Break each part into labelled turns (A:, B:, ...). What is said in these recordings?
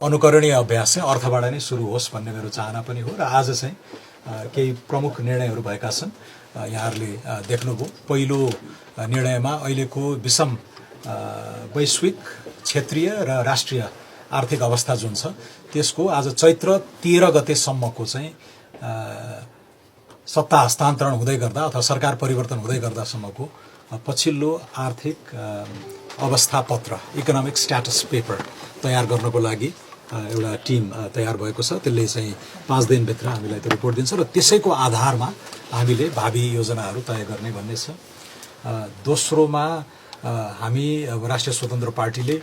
A: अनुकरणीय अभ्यास चाहिँ अर्थबाट नै सुरु होस् भन्ने मेरो चाहना पनि हो र आज चाहिँ केही प्रमुख निर्णयहरू भएका छन्। यहाँहरूले देख्नुभयो पहिलो निर्णयमा अहिलेको विषम वैश्विक क्षेत्रीय र राष्ट्रिय आर्थिक अवस्था जुन छ त्यसको आज चैत्र 13 गतेसम्मको चाहिँ सत्ता हस्तान्तरण हुँदै गर्दा अथवा सरकार परिवर्तन हुँदै गर्दासम्मको पछिल्लो आर्थिक अवस्था पत्र इकोनोमिक स्ट्याटस पेपर तयार गर्नको लागि एउटा टिम तयार भएको छ। त्यसले चाहिँ 5 दिनभित्र हामीलाई त्यो रिपोर्ट दिन्छ र त्यसैको आधारमा हामीले भावी योजनाहरू तय गर्ने भन्ने छ। दोस्रोमा हामी राष्ट्रिय स्वतन्त्र पार्टीले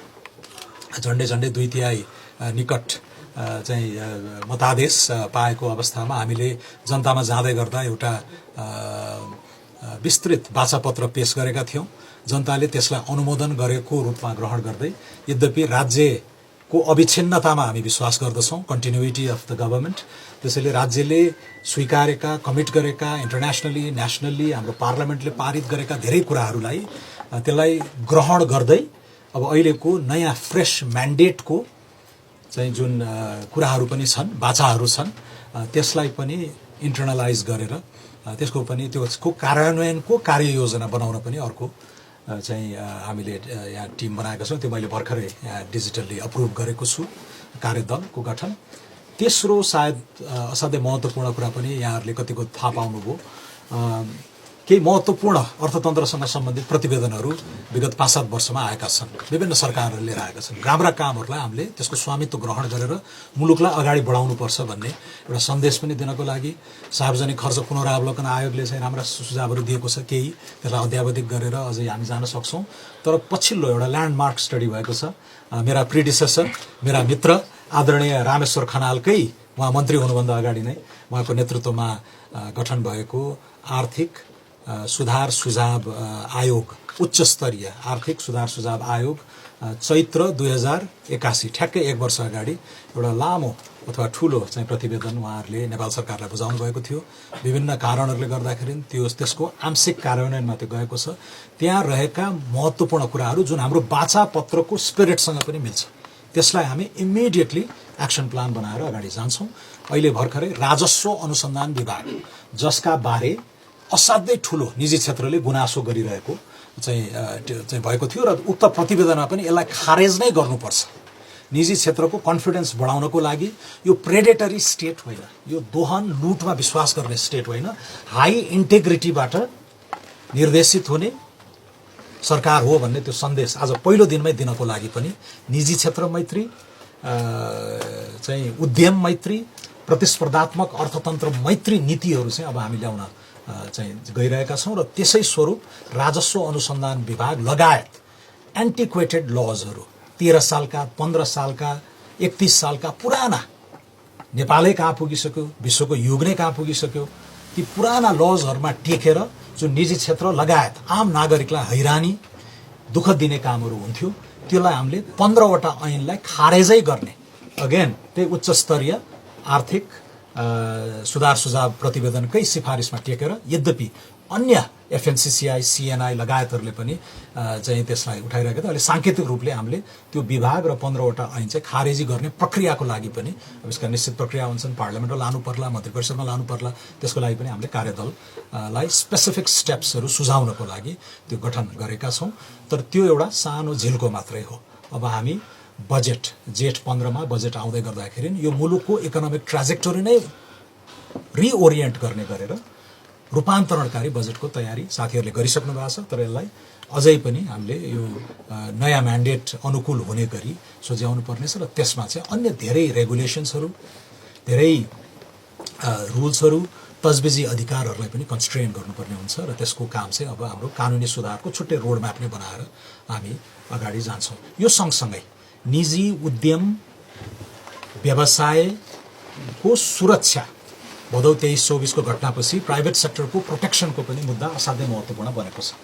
A: झन्डै 2/3 निकट चाहिँ मतादेश पाएको अवस्थामा हामीले जनतामा जाँदै गर्दा एउटा विस्तृत वाचापत्र पेश गरेका थियौं। जनताले त्यसलाई अनुमोदन गरेको रूपमा ग्रहण गर्दै यद्यपि राज्यको अविच्छिन्नतामा हामी विश्वास गर्दछौं, कन्टिन्युटी अफ द गभर्नमेन्ट, त्यसैले राज्यले स्वीकारेका कमिट गरेका इन्टरनेसनली नेसनली हाम्रो पार्लियामेन्टले पारित गरेका धेरै कुराहरूलाई त्यसलाई ग्रहण गर्दै अब अहिलेको नयाँ फ्रेश म्यान्डेटको चाहिँ जुन कुराहरू पनि छन् बाचाहरू छन् त्यसलाई पनि इन्टर्नलाइज गरेर त्यसको पनि त्यसको कार्यान्वयनको कार्ययोजना बनाउन पनि अर्को चाहिँ हामीले यहाँ टिम बनाएका छौं। त्यो मैले भर्खरै डिजिटल्ली अप्रुभ गरेको छु कार्यदलको गठन। तेस्रो सायद असाध्यै महत्त्वपूर्ण कुरा पनि यहाँहरूले कतिको थाहा पाउनुभयो, केही महत्त्वपूर्ण अर्थतन्त्रसँग सम्बन्धित प्रतिवेदनहरू विगत 5-7 वर्षमा आएका छन्। विभिन्न सरकारहरूले लिएर आएका छन्। राम्रा कामहरूलाई हामीले त्यसको स्वामित्व ग्रहण गरेर मुलुकलाई अगाडि बढाउनुपर्छ भन्ने एउटा सन्देश पनि दिनको लागि सार्वजनिक खर्च पुनरावलोकन आयोगले चाहिँ राम्रा सुझावहरू दिएको छ। केही त्यसलाई अध्यावधिक गरेर अझै हामी जान सक्छौं। तर पछिल्लो एउटा ल्यान्डमार्क स्टडी भएको छ। मेरा प्रिडिसेसर मेरा मित्र आदरणीय रामेश्वर खनालकै उहाँ मन्त्री हुनुभन्दा अगाडि नै उहाँको नेतृत्वमा गठन भएको आर्थिक सुधार सुझाव आयोग, उच्च स्तरीय आर्थिक सुधार सुझाव आयोग चैत्र 2081 ठ्याक्कै 1 वर्ष अगाडि एउटा लामो अथवा ठूलो चाहिँ प्रतिवेदन उहाँहरूले नेपाल सरकारलाई बुझाउनु भएको थियो। विभिन्न कारणहरूले गर्दाखेरि त्यसको आंशिक कार्यान्वयनमा त्यो गएको छ। त्यहाँ रहेका महत्त्वपूर्ण कुराहरू जुन हाम्रो बाचा पत्रको स्पिरिटसँग पनि मिल्छ, त्यसलाई हामी इमिडिएटली एक्सन प्लान बनाएर अगाडि जान्छौं। अहिले भर्खरै राजस्व अनुसन्धान विभाग जसका बारे असाध्यै ठूलो निजी क्षेत्रले गुनासो गरिरहेको चाहिँ भएको थियो र उक्त प्रतिवेदनमा पनि यसलाई खारेज नै गर्नुपर्छ। निजी क्षेत्रको कन्फिडेन्स बढाउनको लागि यो प्रेडेटरी स्टेट होइन, यो दोहन लुटमा विश्वास गर्ने स्टेट होइन, हाई इन्टेग्रिटीबाट निर्देशित हुने सरकार हो भन्ने त्यो सन्देश आज पहिलो दिनमै दिनको लागि पनि निजी क्षेत्र मैत्री चाहिँ उद्यम मैत्री प्रतिस्पर्धात्मक अर्थतन्त्र मैत्री नीतिहरू चाहिँ अब हामी ल्याउन चाहिँ गइरहेका छौं र त्यसै स्वरूप राजस्व अनुसन्धान विभाग लगायत एन्टिक्वेटेड लजहरू 13 सालका 15 सालका 31 सालका पुराना नेपालै कहाँ पुगिसक्यो, विश्वको युग नै कहाँ पुगिसक्यो, ती पुराना लजहरूमा टेकेर जुन निजी क्षेत्र लगायत आम नागरिकलाई हैरानी दुःख दिने कामहरू हुन्थ्यो त्यसलाई हामीले 15 वटा ऐनलाई खारेजै गर्ने अगेन त्यही उच्च स्तरीय आर्थिक सुधार सुझाव प्रतिवेदनकै सिफारिसमा टेकेर यद्यपि अन्य एफएनसीसीआई सीएनआई लगायतहरूले पनि चाहिँ त्यसलाई उठाइरहेका थिए। अहिले सांकेतिक रूपले हामीले त्यो विभाग र 15 वटा ऐन चाहिँ खारेजी गर्ने प्रक्रियाको लागि पनि अब यसका निश्चित प्रक्रिया हुन्छन्, पार्लियामेन्टमा लानु पर्ला, मन्त्री परिषदमा लानु पर्ला, त्यसको लागि पनि हामीले कार्यदललाई स्पेसिफिक स्टेप्सहरू सुझाउनको लागि त्यो गठन गरेका छौं। तर त्यो एउटा सानो झिल्को मात्रै हो। अब हामी बजेट जेठ 15 मा बजेट आउँदै गर्दाखेरि यो मुलुकको इकोनोमिक ट्राजेक्टोरी नै रिओरिएन्ट गर्ने गरेर रूपान्तरणकारी बजेटको तयारी साथीहरूले गरिसक्नु भएको छ। तर यसलाई अझै पनि हामीले यो नयाँ म्यान्डेट अनुकूल हुने गरी सोझ्याउनु पर्नेछ र त्यसमा चाहिँ अन्य धेरै रेगुलेसन्सहरू, धेरै रुल्सहरू, तजबिजी अधिकारहरूलाई पनि कन्स्ट्रेन गर्नुपर्ने हुन्छ र त्यसको काम चाहिँ अब हाम्रो कानुनी सुधारको छुट्टै रोड म्याप नै बनाएर हामी अगाडि जान्छौं। यो सँगसँगै निजी उद्यम व्यवसायको सुरक्षा भदौ 23-24 को घटनापछि प्राइभेट सेक्टरको प्रोटेक्सनको पनि मुद्दा असाध्यै महत्त्वपूर्ण बनेको छ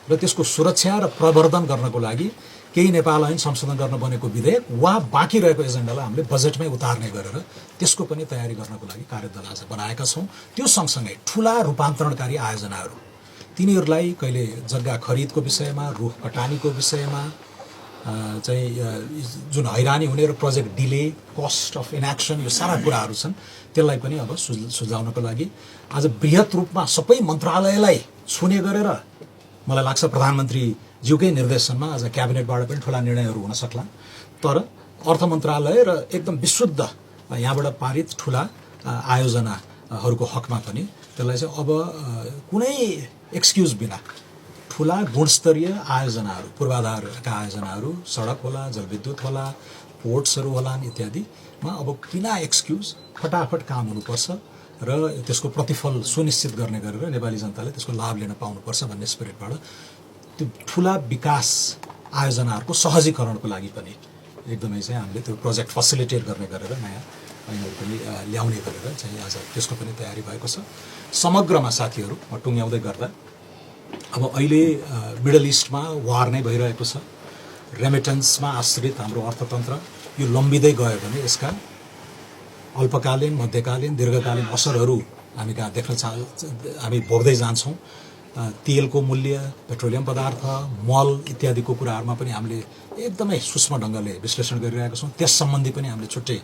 A: र त्यसको सुरक्षा र प्रवर्धन गर्नको लागि केही नेपाल ऐन संशोधन गर्न बनेको विधेयक वा बाँकी रहेको एजेन्डालाई हामीले बजेटमै उतार्ने गरेर त्यसको पनि तयारी गर्नको लागि कार्यदल आज बनाएका छौं। त्यो सँगसँगै ठूला रूपान्तरणकारी आयोजनाहरू, तिनीहरूलाई कहिले जग्गा खरिदको विषयमा, रुख कटानीको विषयमा चाहिँ जुन हैरानी हुने र प्रोजेक्ट डिले, कस्ट अफ इनएक्सन, यो सारा कुराहरू छन्, त्यसलाई पनि अब सुल्झाउनको लागि आज बृहत रूपमा सबै मन्त्रालयलाई छुने गरेर मलाई लाग्छ प्रधानमन्त्रीज्यूकै निर्देशनमा आज क्याबिनेटबाट पनि ठुला निर्णयहरू हुन सक्ला। तर अर्थ मन्त्रालय र एकदम विशुद्ध यहाँबाट पारित ठुला आयोजनाहरूको हकमा पनि त्यसलाई चाहिँ अब कुनै एक्सक्युज बिना ठुला गुणस्तरीय आयोजनाहरू, पूर्वाधारका आयोजनाहरू, सडक होला, जलविद्युत होला, पोर्ट्सहरू होलान् इत्यादिमा अब बिना एक्सक्युज फटाफट काम हुनुपर्छ र त्यसको प्रतिफल सुनिश्चित गर्ने गरेर नेपाली जनताले त्यसको लाभ लिन पाउनुपर्छ भन्ने स्पिरिटबाट त्यो ठुला विकास आयोजनाहरूको सहजीकरणको लागि पनि एकदमै चाहिँ हामीले त्यो प्रोजेक्ट फेसिलिटेट गर्ने गरेर नयाँ ऐनहरू पनि ल्याउने गरेर चाहिँ आज त्यसको पनि तयारी भएको छ। समग्रमा साथीहरू म टुङ्ग्याउँदै गर्दा अब अहिले मिडल इस्टमा वार नै भइरहेको छ, रेमिटेन्समा आश्रित हाम्रो अर्थतन्त्र यो लम्बिँदै गयो भने यसका अल्पकालीन, मध्यकालीन, दीर्घकालीन असरहरू हामी कहाँ हामी भोग्दै जान्छौँ। तेलको मूल्य, पेट्रोलियम पदार्थ, मल इत्यादिको कुराहरूमा पनि हामीले एकदमै सूक्ष्म ढङ्गले विश्लेषण गरिरहेका छौँ। त्यस सम्बन्धी पनि हामीले छुट्टै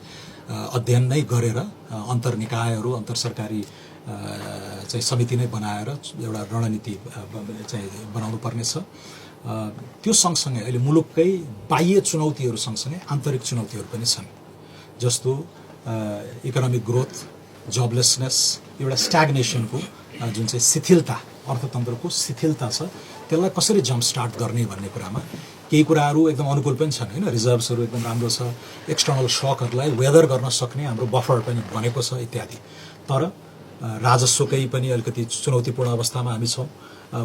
A: अध्ययन नै गरेर अन्तर्निकायहरू, अन्तरसरकारी चाहिँ समिति नै बनाएर एउटा रणनीति चाहिँ बनाउनु पर्नेछ। त्यो सँगसँगै अहिले मुलुककै बाह्य चुनौतीहरू सँगसँगै आन्तरिक चुनौतीहरू पनि छन्, जस्तो इकोनोमिक ग्रोथ, जबलेसनेस, एउटा स्ट्याग्नेसनको जुन चाहिँ शिथिलता, अर्थतन्त्रको शिथिलता छ, त्यसलाई कसरी जम्प स्टार्ट गर्ने भन्ने कुरामा केही कुराहरू एकदम अनुकूल पनि छन् होइन, रिजर्भ्सहरू एकदम राम्रो छ, एक्सटर्नल सकहरूलाई वेदर गर्न सक्ने हाम्रो बफर पनि बनेको छ इत्यादि। तर राजस्वकै पनि अलिकति चुनौतीपूर्ण अवस्थामा हामी छौँ।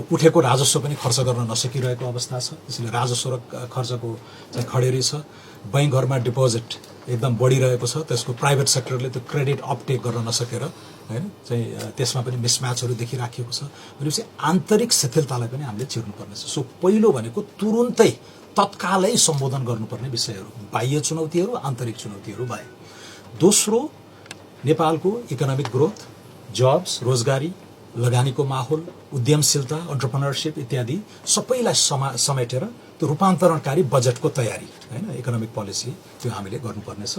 A: उठेको राजस्व पनि खर्च गर्न नसकिरहेको अवस्था छ, त्यसैले राजस्व र खर्चको चाहिँ खडेरी छ। बैंकहरूमा डिपोजिट एकदम बढिरहेको छ, त्यसको प्राइभेट सेक्टरले त्यो क्रेडिट अपटेक गर्न नसकेर होइन चाहिँ त्यसमा पनि मिसम्याचहरू देखिराखेको छ। भनेपछि आन्तरिक शिथिलतालाई पनि हामीले चिर्नुपर्नेछ। सो पहिलो भनेको तुरुन्तै तत्कालै सम्बोधन गर्नुपर्ने विषयहरू बाह्य चुनौतीहरू, आन्तरिक चुनौतीहरू भए। दोस्रो, नेपालको इकोनोमिक ग्रोथ, जब्स, रोजगारी, लगानीको माहौल, उद्यमशीलता, एन्टरप्रेन्योरशिप इत्यादि सबैलाई समेटेर त्यो रूपान्तरणकारी बजेटको तयारी होइन, इकोनोमिक पोलिसी त्यो हामीले गर्नुपर्नेछ।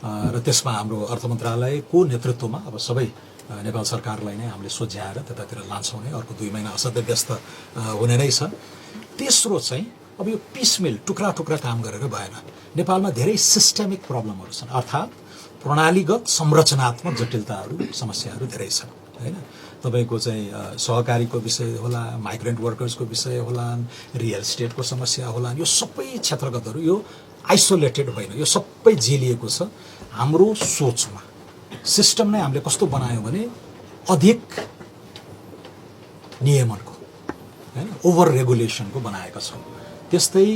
A: र त्यसमा हाम्रो अर्थ मन्त्रालयको नेतृत्वमा अब सबै नेपाल सरकारलाई नै हामीले सोझ्याएर त्यतातिर लान्छौँ नै। अर्को 2 महिना असाध्यै व्यस्त हुने नै छ। तेस्रो चाहिँ अब यो पिसमिल टुक्रा टुक्रा काम गरेर भएन। नेपालमा धेरै सिस्टेमिक प्रब्लमहरू छन्, अर्थात् प्रणालीगत संरचनात्मक जटिलताहरू, समस्याहरू धेरै छन् होइन। तपाईको चाहिँ सहकारीको विषय होला, माइग्रेन्ट वर्कर्सको विषय होला, रियल इस्टेटको समस्या होला, यो सबै क्षेत्रगतहरू यो आइसोलेटेड होइन, यो सबै झेलिएको छ हाम्रो सोचमा। सिस्टम नै हामीले कस्तो बनायौँ भने अधिक नियमनको हैन, ओभर रेगुलेसनको बनाएका छौँ। त्यस्तै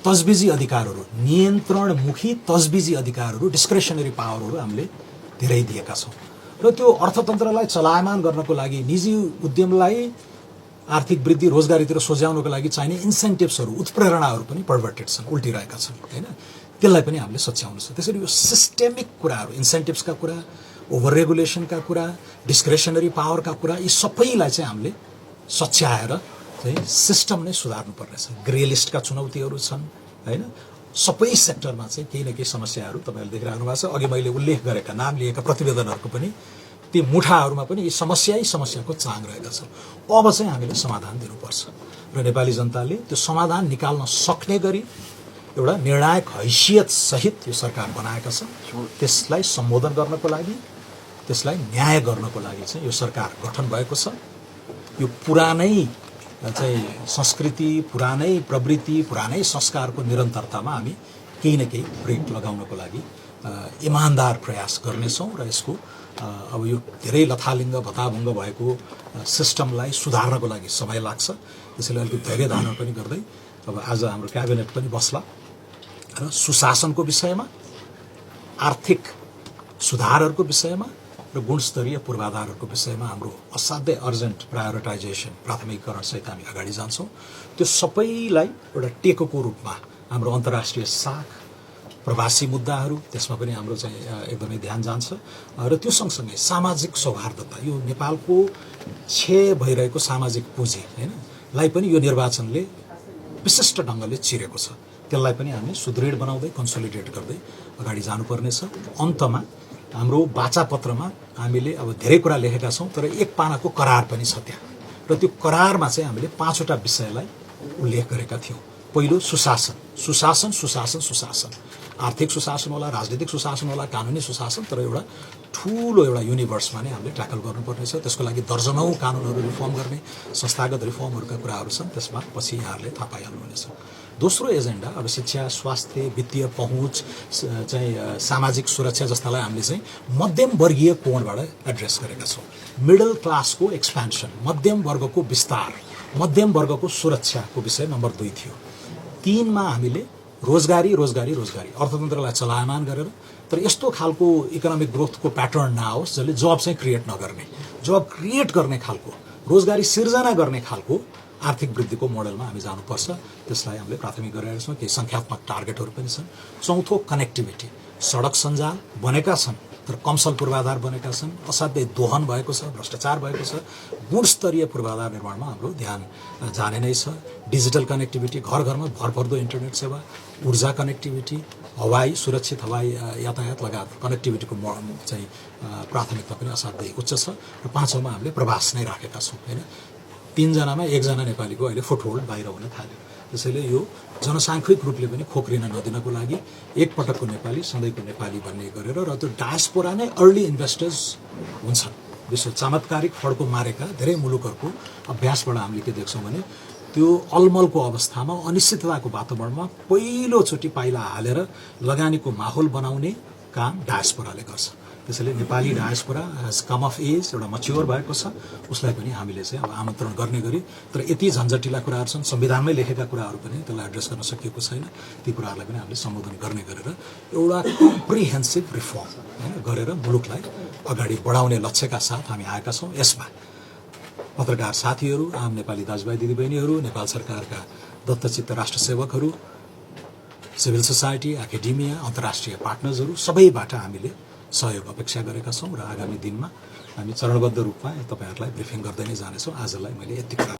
A: तजबिजी अधिकारहरू, नियन्त्रणमुखी तजबिजी अधिकारहरू, डिस्क्रेसनरी पावरहरू हामीले धेरै दिएका छौँ। र त्यो अर्थतन्त्रलाई चलायमान गर्नको लागि, निजी उद्यमलाई आर्थिक वृद्धि, रोजगारीतिर सोझ्याउनको लागि चाहिने इन्सेन्टिभ्सहरू, उत्प्रेरणाहरू पनि पर्भर्टेड छन्, उल्टिरहेका छन् होइन। त्यसलाई पनि हामीले सच्याउनु छ। त्यसरी यो सिस्टेमिक कुराहरू, इन्सेन्टिभ्सका कुरा, ओभर रेगुलेसनका कुरा, डिस्क्रेसनरी पावरका कुरा, यी सबैलाई चाहिँ हामीले सच्याएर चाहिँ सिस्टम नै सुधार्नुपर्नेछ। ग्रे लिस्टका चुनौतीहरू छन् होइन, सबै सेक्टरमा चाहिँ केही न केही समस्याहरू तपाईँहरूले देखिरहनु भएको छ। अघि मैले उल्लेख गरेका, नाम लिएका प्रतिवेदनहरूको पनि ती मुठाहरूमा पनि यी समस्याको चाङ रहेका छ। अब चाहिँ हामीले समाधान दिनुपर्छ र नेपाली जनताले त्यो समाधान निकाल्न सक्ने गरी एउटा निर्णायक हैसियत सहित यो सरकार बनाएका छन्। त्यसलाई सम्बोधन गर्नको लागि, त्यसलाई न्याय गर्नको लागि चाहिँ यो सरकार गठन भएको छ। यो पुरानै चाहिँ संस्कृति, पुरानै प्रवृत्ति, पुरानै संस्कारको निरन्तरतामा हामी केही न केही ब्रेक लगाउनको लागि इमानदार प्रयास गर्नेछौँ र यसको अब यो धेरै लथालिङ्ग भताभङ्ग भएको सिस्टमलाई सुधार्नको लागि समय लाग्छ। त्यसैले अलिकति धेरै धारणा पनि गर्दै अब आज हाम्रो क्याबिनेट पनि बस्ला र सुशासनको विषयमा, आर्थिक सुधारहरूको विषयमा र गुणस्तरीय पूर्वाधारहरूको विषयमा हाम्रो असाध्यै अर्जेन्ट प्रायोरिटाइजेसन, प्राथमिकरण सहित हामी अगाडि जान्छौँ। त्यो सबैलाई एउटा टेकोको रूपमा हाम्रो अन्तर्राष्ट्रिय साख, प्रवासी मुद्दाहरू, त्यसमा पनि हाम्रो चाहिँ एकदमै ध्यान जान्छ। र त्यो सँगसँगै सामाजिक सौहार्दता, यो नेपालको क्षय भइरहेको सामाजिक पुँजी हैन लाई पनि यो निर्वाचनले विशिष्ट ढङ्गले चिरेको छ। त्यसलाई पनि हामी सुदृढ बनाउँदै कन्सोलिडेट गर्दै अगाडि जानुपर्नेछ। अन्तमा हाम्रो वाचापत्रमा हामीले अब धेरै कुरा लेखेका छौँ, तर एक पानाको करार पनि छ त्यहाँ, र त्यो करारमा चाहिँ हामीले 5वटा विषयलाई उल्लेख गरेका थियौँ। पहिलो सुशासन, सुशासन सुशासन सुशासन, आर्थिक सुशासन होला, राजनीतिक सुशासन होला, कानुनी सुशासन, तर एउटा ठुलो एउटा युनिभर्समा नै हामीले ट्याकल गर्नुपर्नेछ। त्यसको लागि दर्जनौँ कानुनहरू रिफर्म गर्ने, संस्थागत रिफर्महरूका कुराहरू छन्, त्यसमा पछि यहाँहरूले थाहा पाइहाल्नुहुनेछ। दोस्रो एजेन्डा अब शिक्षा, स्वास्थ्य, वित्तीय पहुँच चाहिँ सामाजिक सुरक्षा जस्तालाई हामीले चाहिँ मध्यम वर्गीय कोणबाट एड्रेस गरेका छौँ। मिडल क्लासको एक्सपेन्सन, मध्यम वर्गको विस्तार, मध्यम वर्गको सुरक्षाको विषय नम्बर 2 थियो। 3 मा हामीले रोजगारी रोजगारी रोजगारी, अर्थतन्त्रलाई चलायमान गरेर, तर यस्तो खालको इकोनोमिक ग्रोथको प्याटर्न नआओस् जसले जब चाहिँ क्रिएट नगर्ने, जब क्रिएट गर्ने खालको, रोजगारी सिर्जना गर्ने खालको आर्थिक वृद्धिको मोडलमा हामी जानुपर्छ। त्यसलाई हामीले प्राथमिक गरेका छौँ। केही सङ्ख्यात्मक टार्गेटहरू पनि छन्। चौथो कनेक्टिभिटी, सडक सञ्जाल बनेका छन् तर कमसल पूर्वाधार बनेका छन्, असाध्यै दोहन भएको छ, भ्रष्टाचार भएको छ। गुणस्तरीय पूर्वाधार निर्माणमा हाम्रो ध्यान जाने नै छ। डिजिटल कनेक्टिभिटी, घर घरमा भरपर्दो इन्टरनेट सेवा, ऊर्जा कनेक्टिभिटी, हवाई सुरक्षित हवाई यातायात लगायत कनेक्टिभिटीको चाहिँ प्राथमिकता पनि असाध्यै उच्च छ। र 5औँमा हामीले प्रवास नै राखेका छौँ होइन। 3 जनामा 1 जना नेपालीको अहिले फुटहोल्ड बाहिर हुन थाल्यो। त्यसैले यो जनसाङ्ख्यिक रूपले पनि खोक्रिन नदिनको लागि एक पटकको नेपाली सधैँको नेपाली भन्ने गरेर, र त्यो डायस्पोरा नै अर्ली इन्भेस्टर्स हुन्छन्। विश्व चमत्कारिक फड्को मारेका धेरै मुलुकहरूको अभ्यासबाट हामीले के देख्छौँ भने त्यो अलमलको अवस्थामा, अनिश्चितताको वातावरणमा पहिलोचोटि पाइला हालेर लगानीको माहौल बनाउने काम डायस्पोराले गर्छ। त्यसैले Nepali diaspora has come of age, एउटा मच्योर भएको छ, उसलाई पनि हामीले चाहिँ अब आमन्त्रण गर्ने गरी, तर यति झन्झटिला कुराहरू छन्, संविधानमै लेखेका कुराहरू पनि त्यसलाई एड्रेस गर्न सकिएको छैन। ती कुराहरूलाई पनि हामीले सम्बोधन गर्ने गरेर एउटा कम्प्रिहेन्सिभ रिफर्म होइन गरेर मुलुकलाई अगाडि बढाउने लक्ष्यका साथ हामी आएका छौँ। यसमा पत्रकार साथीहरू, आम नेपाली दाजुभाइ दिदीबहिनीहरू, नेपाल सरकारका दत्तचित्त राष्ट्रसेवकहरू, सिभिल सोसाइटी, एकाडेमिया, अन्तर्राष्ट्रिय पार्टनर्सहरू सबैबाट हामीले सहयोग अपेक्षा गरेका छौँ, र आगामी दिनमा हामी चरणबद्ध रूपमा तपाईँहरूलाई ब्रिफिङ गर्दै नै जानेछौँ। आजलाई मैले यति कुरा